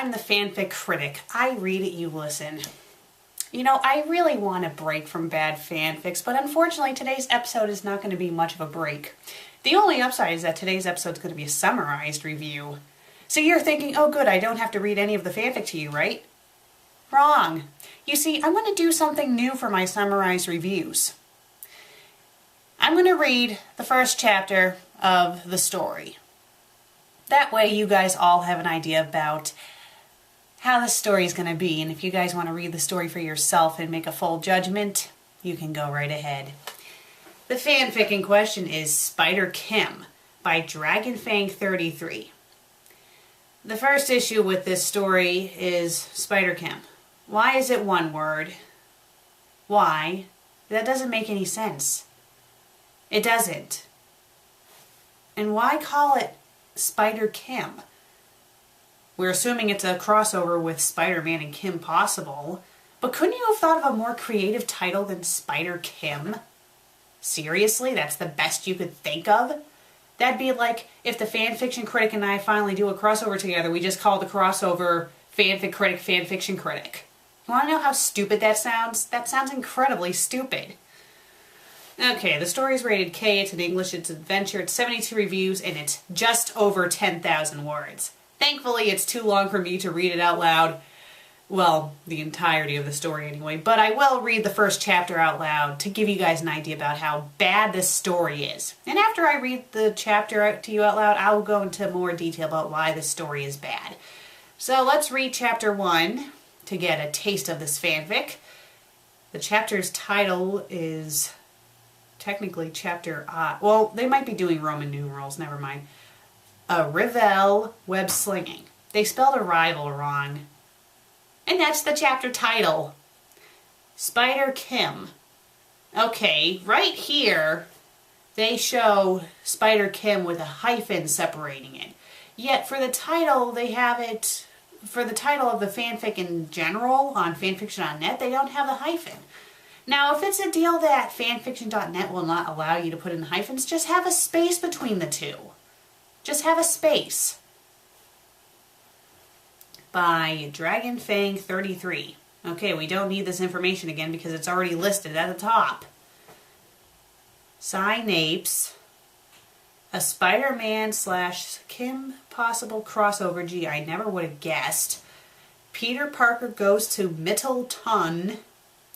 I'm the FanFic Critic. I read it, you listen. You know, I really want a break from bad fanfics, but unfortunately today's episode is not going to be much of a break. The only upside is that today's episode is going to be a summarized review. So you're thinking, oh good, I don't have to read any of the fanfic to you, right? Wrong. You see, I'm going to do something new for my summarized reviews. I'm going to read the first chapter of the story. That way you guys all have an idea about how the story is going to be, and if you guys want to read the story for yourself and make a full judgment, you can go right ahead. The fanfic in question is SpiderKim by DragonFang33. The first issue with this story is SpiderKim. Why is it one word? Why? That doesn't make any sense. It doesn't. And why call it SpiderKim? We're assuming it's a crossover with Spider-Man and Kim Possible, but couldn't you have thought of a more creative title than SpiderKim? Seriously? That's the best you could think of? That'd be like if the Fanfiction Critic and I finally do a crossover together, we just call the crossover Fanfic Critic, Fanfiction Critic. You want to know how stupid that sounds? That sounds incredibly stupid. Okay, the story's rated K, it's in English, it's adventure, it's 72 reviews, and it's just over 10,000 words. Thankfully, it's too long for me to read it out loud. Well, the entirety of the story anyway, but I will read the first chapter out loud to give you guys an idea about how bad this story is. And after I read the chapter to you out loud, I will go into more detail about why this story is bad. So let's read chapter 1 to get a taste of this fanfic. The chapter's title is technically chapter I. Well, they might be doing Roman numerals, never mind. A Rivel web slinging. They spelled arrival wrong. And that's the chapter title. SpiderKim. Okay, right here they show SpiderKim with a hyphen separating it. Yet for the title, they have it, for the title of the fanfic in general on fanfiction.net, they don't have the hyphen. Now, if it's a deal that fanfiction.net will not allow you to put in hyphens, just have a space between the two. Just have a space. By DragonFang33. Okay, we don't need this information again because it's already listed at the top. Synapse. A Spider-Man / Kim Possible crossover. Gee, I never would have guessed. Peter Parker goes to Middleton.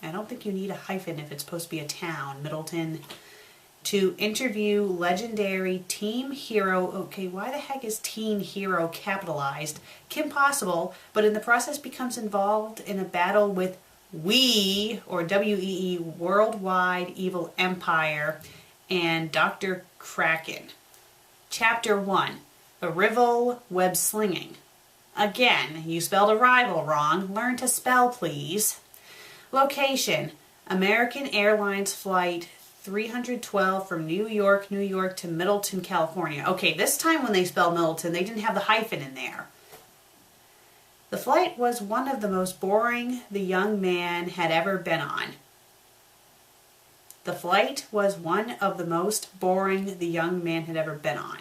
I don't think you need a hyphen if it's supposed to be a town. Middleton. To interview legendary team hero, okay, why the heck is teen hero capitalized? Kim Possible, but in the process becomes involved in a battle with WEE, or W-E-E, Worldwide Evil Empire, and Dr. Kraken. Chapter 1, Arrival Web Slinging. Again, you spelled arrival wrong. Learn to spell, please. Location, American Airlines Flight 312 from New York to Middleton, California. Okay, this time when they spelled Middleton, they didn't have the hyphen in there. The flight was one of the most boring the young man had ever been on. The flight was one of the most boring the young man had ever been on.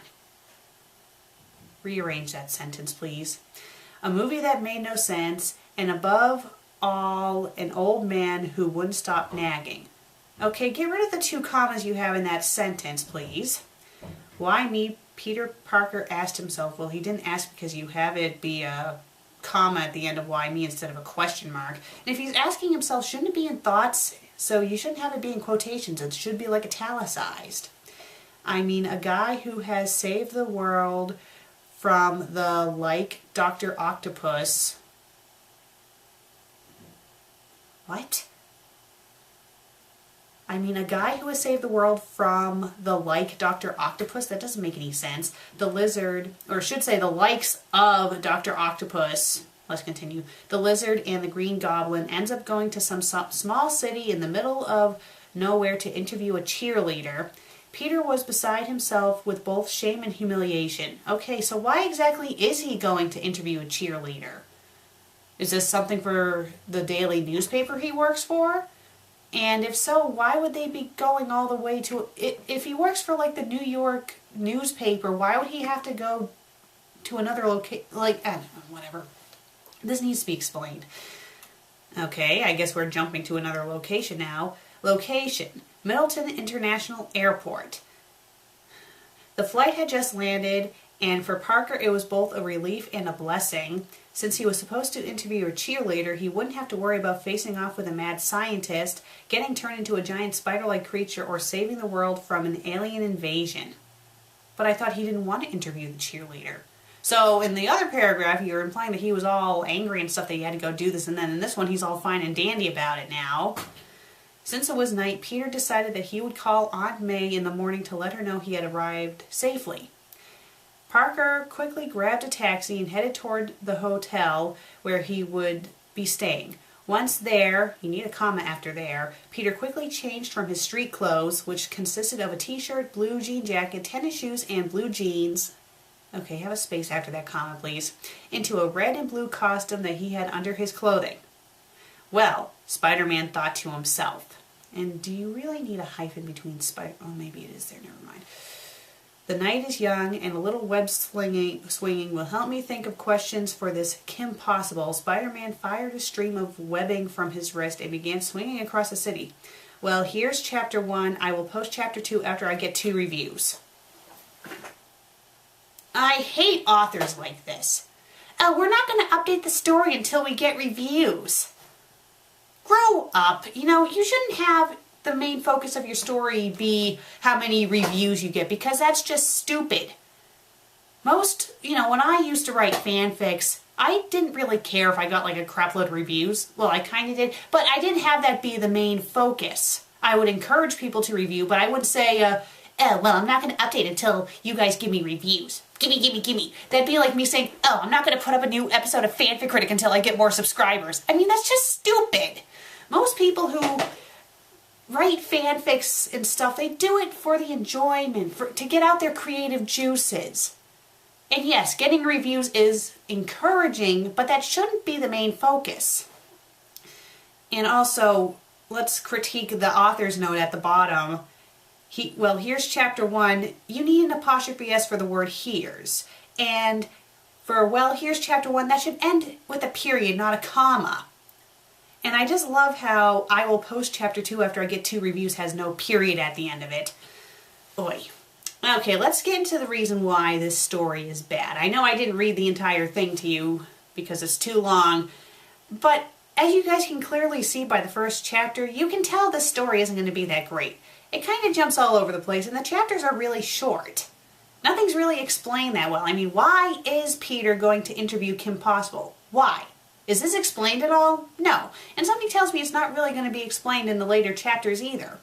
Rearrange that sentence, please. A movie that made no sense, and above all, an old man who wouldn't stop nagging. Okay, get rid of the 2 commas you have in that sentence, please. Why me? Peter Parker asked himself. Well, he didn't ask because you have it be a comma at the end of why me instead of a question mark. And if he's asking himself, shouldn't it be in thoughts? So you shouldn't have it be in quotations. It should be like italicized. I mean, a guy who has saved the world from the, like, Dr. Octopus. What? I mean, a guy who has saved the world from the like Dr. Octopus? That doesn't make any sense. The lizard, or should say the likes of Dr. Octopus. Let's continue. The lizard and the green goblin ends up going to some small city in the middle of nowhere to interview a cheerleader. Peter was beside himself with both shame and humiliation. Okay, so why exactly is he going to interview a cheerleader? Is this something for the daily newspaper he works for? And if so, why would they be going all the way to... If he works for, like, the New York newspaper, why would he have to go to another location? Like, I don't know, whatever. This needs to be explained. Okay, I guess we're jumping to another location now. Location, Middleton International Airport. The flight had just landed, and for Parker it was both a relief and a blessing. Since he was supposed to interview a cheerleader, he wouldn't have to worry about facing off with a mad scientist, getting turned into a giant spider-like creature, or saving the world from an alien invasion. But I thought he didn't want to interview the cheerleader. So in the other paragraph, you're implying that he was all angry and stuff that he had to go do this, and then in this one, he's all fine and dandy about it now. Since it was night, Peter decided that he would call Aunt May in the morning to let her know he had arrived safely. Parker quickly grabbed a taxi and headed toward the hotel where he would be staying. Once there, you need a comma after there, Peter quickly changed from his street clothes, which consisted of a t-shirt, blue jean jacket, tennis shoes, and blue jeans. Okay, have a space after that comma, please. Into a red and blue costume that he had under his clothing. Well, Spider-Man thought to himself. And do you really need a hyphen between Spider... Oh, maybe it is there, never mind. The night is young, and a little web swinging will help me think of questions for this Kim Possible. Spider-Man fired a stream of webbing from his wrist and began swinging across the city. Well, here's Chapter 1. I will post Chapter 2 after I get 2 reviews. I hate authors like this. Oh, we're not going to update the story until we get reviews. Grow up. You know, you shouldn't have the main focus of your story be how many reviews you get, because that's just stupid. Most, when I used to write fanfics, I didn't really care if I got like a crapload of reviews. Well, I kind of did, but I didn't have that be the main focus. I would encourage people to review, but I wouldn't say, well, I'm not going to update until you guys give me reviews. Gimme. That'd be like me saying, oh, I'm not going to put up a new episode of FanFic Critic until I get more subscribers. I mean, that's just stupid. Most people who write fanfics and stuff, they do it for the enjoyment, to get out their creative juices. And yes, getting reviews is encouraging, but that shouldn't be the main focus. And also, let's critique the author's note at the bottom. Here's Chapter 1. You need an apostrophe S for the word here's. And for, here's Chapter 1, that should end with a period, not a comma. And I just love how I will post Chapter 2 after I get 2 reviews has no period at the end of it. Oy. Okay, let's get into the reason why this story is bad. I know I didn't read the entire thing to you because it's too long, but as you guys can clearly see by the first chapter, you can tell this story isn't going to be that great. It kind of jumps all over the place, and the chapters are really short. Nothing's really explained that well. I mean, why is Peter going to interview Kim Possible? Why? Is this explained at all? No. And something tells me it's not really going to be explained in the later chapters either.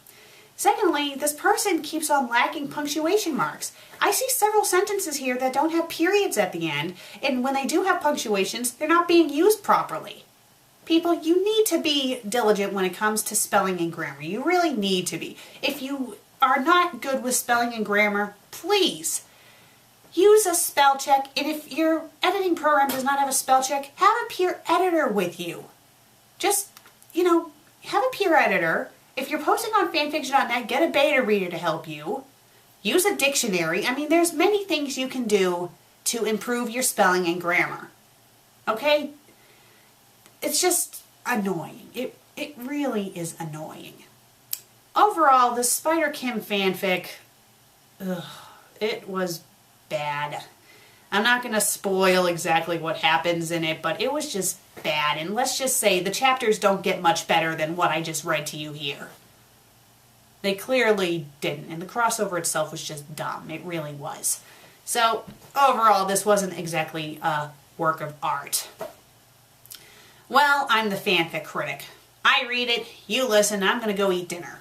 Secondly, this person keeps on lacking punctuation marks. I see several sentences here that don't have periods at the end, and when they do have punctuations, they're not being used properly. People, you need to be diligent when it comes to spelling and grammar. You really need to be. If you are not good with spelling and grammar, please use a spell check, and if your editing program does not have a spell check, have a peer editor with you. Just, have a peer editor. If you're posting on fanfiction.net, get a beta reader to help you. Use a dictionary. I mean, there's many things you can do to improve your spelling and grammar. Okay? It's just annoying. It really is annoying. Overall, the SpiderKim fanfic, it was bad. I'm not going to spoil exactly what happens in it, but it was just bad. And let's just say the chapters don't get much better than what I just read to you here. They clearly didn't, and the crossover itself was just dumb. It really was. So, overall, this wasn't exactly a work of art. Well, I'm the FanFic Critic. I read it, you listen, I'm going to go eat dinner.